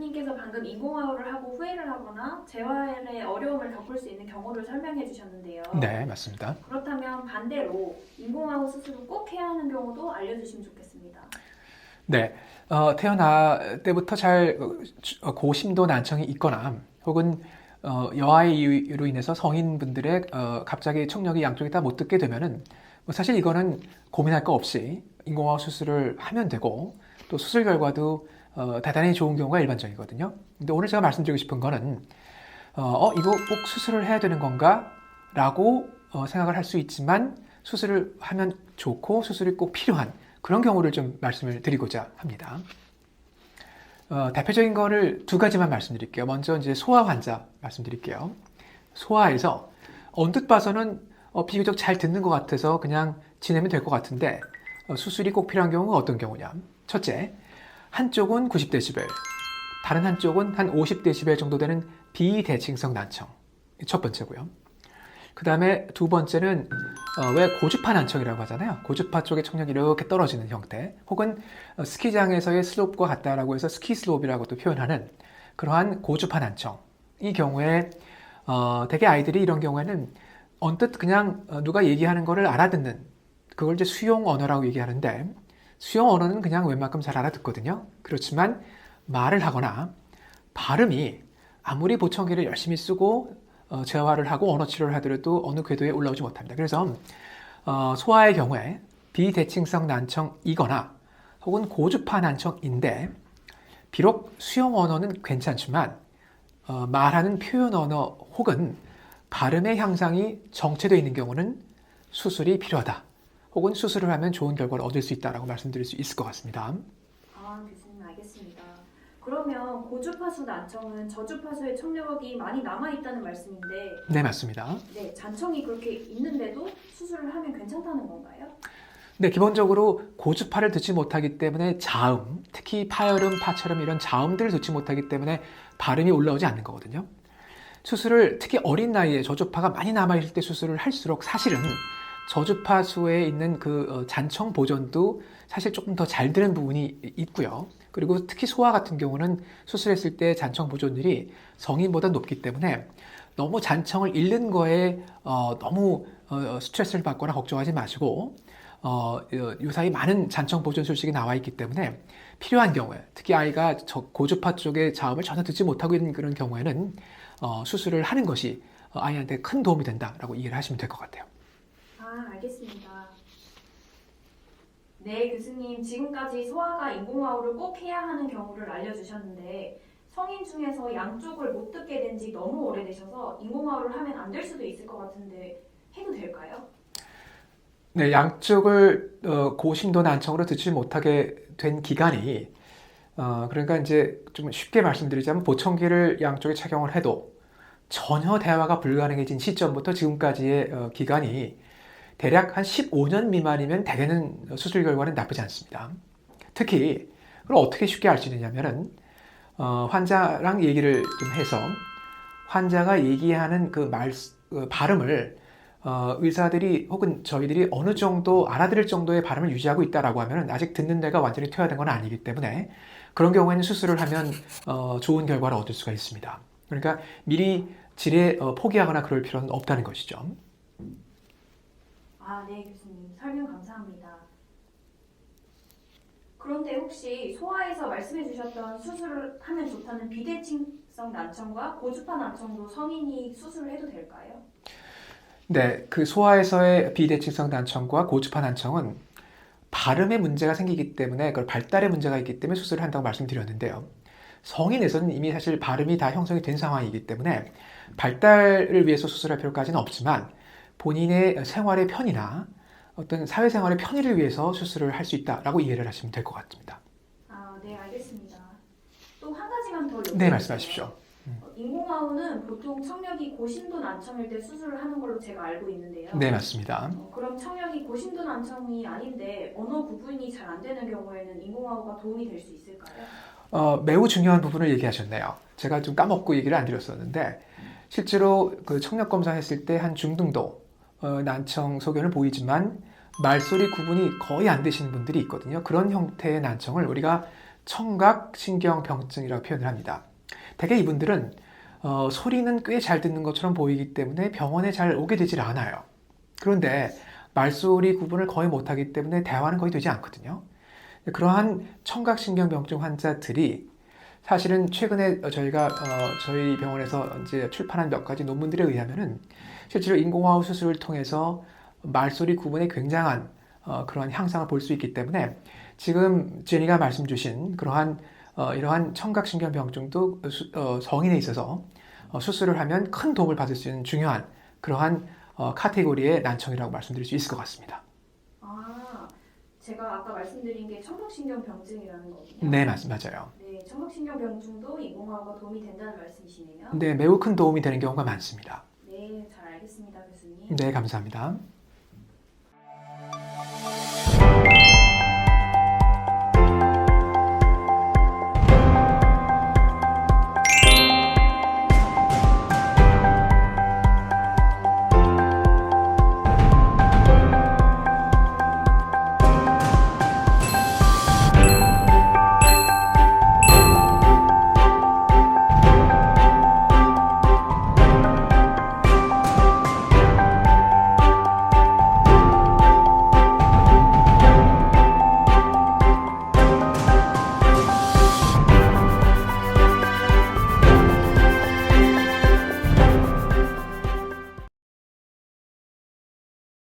교수님께서 방금 인공화호를 하고 후회를 하거나 재활에 어려움을 겪을 수 있는 경우를 설명해 주셨는데요. 네, 맞습니다. 그렇다면 반대로 인공화호 수술을 꼭 해야 하는 경우도 알려주시면 좋겠습니다. 네, 태어날 때부터 잘 고심도 난청이 있거나 혹은 여아의 이유로 인해서 성인분들의 갑자기 청력이 양쪽이 다 못 듣게 되면은 뭐 사실 이거는 고민할 거 없이 인공화호 수술을 하면 되고 또 수술 결과도 대단히 좋은 경우가 일반적이거든요. 근데 오늘 제가 말씀드리고 싶은 거는 이거 꼭 수술을 해야 되는 건가? 라고 생각을 할 수 있지만 수술을 하면 좋고 수술이 꼭 필요한 그런 경우를 좀 말씀을 드리고자 합니다. 대표적인 거를 두 가지만 말씀드릴게요. 먼저 이제 소아 환자 말씀드릴게요. 소아에서 언뜻 봐서는 비교적 잘 듣는 것 같아서 그냥 지내면 될 것 같은데 수술이 꼭 필요한 경우는 어떤 경우냐? 첫째, 한쪽은 90데시벨, 다른 한쪽은 한 50데시벨 정도 되는 비대칭성 난청. 첫 번째고요. 그 다음에 두 번째는 왜 고주파 난청이라고 하잖아요. 고주파 쪽의 청력이 이렇게 떨어지는 형태, 혹은 스키장에서의 슬롭과 같다라고 해서 스키 슬롭이라고도 표현하는 그러한 고주파 난청. 이 경우에 대개 아이들이 이런 경우에는 언뜻 그냥 누가 얘기하는 거를 알아듣는, 그걸 이제 수용 언어라고 얘기하는데, 수용 언어는 그냥 웬만큼 잘 알아듣거든요. 그렇지만 말을 하거나 발음이 아무리 보청기를 열심히 쓰고 재활을 하고 언어 치료를 하더라도 어느 궤도에 올라오지 못합니다. 그래서 소아의 경우에 비대칭성 난청이거나 혹은 고주파 난청인데 비록 수용 언어는 괜찮지만 말하는 표현 언어 혹은 발음의 향상이 정체되어 있는 경우는 수술이 필요하다. 혹은 수술을 하면 좋은 결과를 얻을 수 있다라고 말씀드릴 수 있을 것 같습니다. 교수님 알겠습니다. 그러면 고주파수 난청은 저주파수의 청력이 많이 남아있다는 말씀인데 네, 맞습니다. 네, 잔청이 그렇게 있는데도 수술을 하면 괜찮다는 건가요? 네, 기본적으로 고주파를 듣지 못하기 때문에 자음, 특히 파열음, 파철음 이런 자음들을 듣지 못하기 때문에 발음이 올라오지 않는 거거든요. 수술을 특히 어린 나이에 저주파가 많이 남아있을 때 수술을 할수록 사실은 저주파수에 있는 그 잔청 보존도 사실 조금 더 잘 되는 부분이 있고요. 그리고 특히 소아 같은 경우는 수술했을 때 잔청 보존율이 성인보다 높기 때문에 너무 잔청을 잃는 거에 너무 스트레스를 받거나 걱정하지 마시고 유사히 많은 잔청 보존 소식이 나와 있기 때문에 필요한 경우에 특히 아이가 고주파 쪽의 자음을 전혀 듣지 못하고 있는 그런 경우에는 수술을 하는 것이 아이한테 큰 도움이 된다라고 이해를 하시면 될 것 같아요. 알겠습니다. 네, 교수님. 지금까지 소아가 인공화호를 꼭 해야 하는 경우를 알려주셨는데 성인 중에서 양쪽을 못 듣게 된 지 너무 오래되셔서 인공화호를 하면 안 될 수도 있을 것 같은데 해도 될까요? 네, 양쪽을 고심도 난청으로 듣지 못하게 된 기간이 그러니까 이제 좀 쉽게 말씀드리자면 보청기를 양쪽에 착용을 해도 전혀 대화가 불가능해진 시점부터 지금까지의 기간이 대략 한 15년 미만이면 대개는 수술 결과는 나쁘지 않습니다. 특히 그걸 어떻게 쉽게 알 수 있느냐면은 환자랑 얘기를 좀 해서 환자가 얘기하는 그 발음을 의사들이 혹은 저희들이 어느 정도 알아들을 정도의 발음을 유지하고 있다라고 하면 아직 듣는 데가 완전히 퇴화된 건 아니기 때문에 그런 경우에는 수술을 하면 좋은 결과를 얻을 수가 있습니다. 그러니까 미리 질에 포기하거나 그럴 필요는 없다는 것이죠. 네, 교수님. 설명 감사합니다. 그런데 혹시 소아에서 말씀해 주셨던 수술을 하면 좋다는 비대칭성 난청과 고주파 난청도 성인이 수술을 해도 될까요? 네, 그 소아에서의 비대칭성 난청과 고주파 난청은 발음에 문제가 생기기 때문에 그걸 발달에 문제가 있기 때문에 수술을 한다고 말씀드렸는데요. 성인에서는 이미 사실 발음이 다 형성이 된 상황이기 때문에 발달을 위해서 수술할 필요까지는 없지만 본인의 생활의 편의나 어떤 사회생활의 편의를 위해서 수술을 할 수 있다라고 이해를 하시면 될 것 같습니다. 네, 알겠습니다. 또 한 가지만 더 네, 여쭤볼게요. 말씀하십시오. 인공화호는 보통 청력이 고심도 난청일 때 수술을 하는 걸로 제가 알고 있는데요. 네, 맞습니다. 그럼 청력이 고심도 난청이 아닌데 언어 구분이 잘 안 되는 경우에는 인공화호가 도움이 될 수 있을까요? 매우 중요한 부분을 얘기하셨네요. 제가 좀 까먹고 얘기를 안 드렸었는데 실제로 그 청력 검사했을 때 한 중등도 난청 소견을 보이지만 말소리 구분이 거의 안 되시는 분들이 있거든요. 그런 형태의 난청을 우리가 청각신경병증이라고 표현을 합니다. 대개 이분들은 소리는 꽤 잘 듣는 것처럼 보이기 때문에 병원에 잘 오게 되질 않아요. 그런데 말소리 구분을 거의 못하기 때문에 대화는 거의 되지 않거든요. 그러한 청각신경병증 환자들이 사실은 최근에 저희가 저희 병원에서 이제 출판한 몇 가지 논문들에 의하면은 실제로 인공호흡 수술을 통해서 말소리 구분에 굉장한 그러한 향상을 볼 수 있기 때문에 지금 제니가 말씀 주신 그러한 이러한 청각신경병증도 성인에 있어서 수술을 하면 큰 도움을 받을 수 있는 중요한 그러한 카테고리의 난청이라고 말씀드릴 수 있을 것 같습니다. 아, 제가 아까 말씀드린 게 청각신경병증이라는 거군요. 네, 맞아요. 네, 청각신경병증도 인공호흡가 도움이 된다는 말씀이시네요. 네, 매우 큰 도움이 되는 경우가 많습니다. 네, 잘 알겠습니다, 교수님. 네, 감사합니다.